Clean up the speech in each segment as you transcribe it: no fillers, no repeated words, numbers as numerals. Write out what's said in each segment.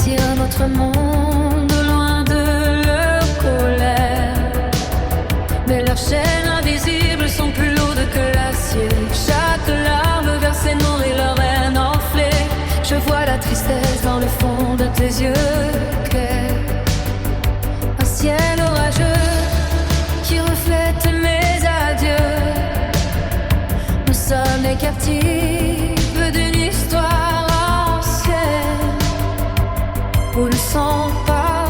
bâtir un autre monde loin de leur colère. Mais leurs chaînes invisibles sont plus lourdes que l'acier. Chaque larme versée nourrit leur haine enflée. Je vois la tristesse dans le fond de tes yeux clairs. Un ciel orageux qui reflète mes adieux. Nous sommes les captifs d'une histoire ancienne, où ne sont pas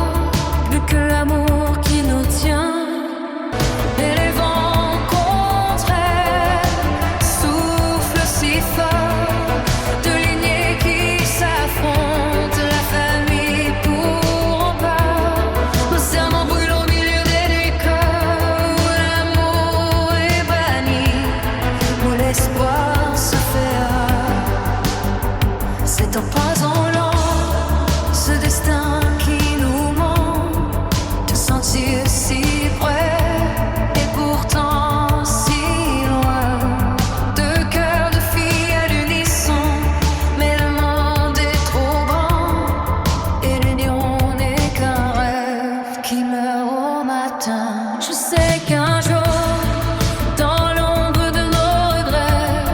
plus que l'amour qui nous tient. Et les vents contraires soufflent si fort, de lignées qui s'affrontent, la famille pour en part. Nos serments brûlent au milieu des nuits creux, où l'amour est banni, où l'espoir se fait rare. C'est empoisonnant, ce destin qui nous ment, te sentir si près et pourtant si loin. Deux cœurs de filles à l'unisson, mais le monde est trop grand et l'union n'est qu'un rêve qui meurt au matin. Je sais qu'un jour, dans l'ombre de nos regrets,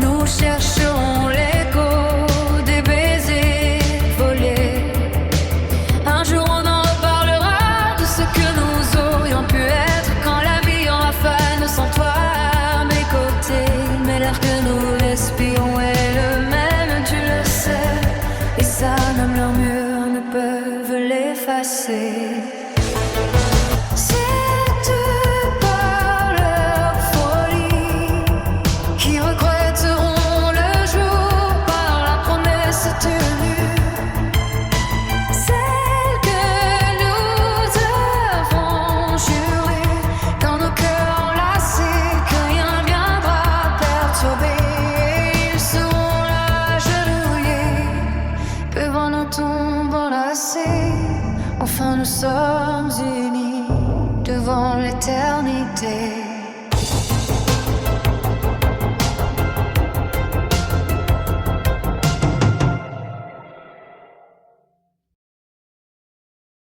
nous chercherons l'écho des baisers volés. Un jour on en reparlera de ce que nous aurions pu être, quand la vie aura fané sans toi à mes côtés. Mais l'air que nous respirons est le même, tu le sais, et ça même leurs murs ne peuvent l'effacer. C'est par leur folie qui regretteront le jour par la promesse tenue, celle que nous avons jurée dans nos cœurs enlacés, que rien viendra perturber. Ils seront là agenouillés devant nos tombes enlacées. Enfin nous sommes unis devant l'éternité.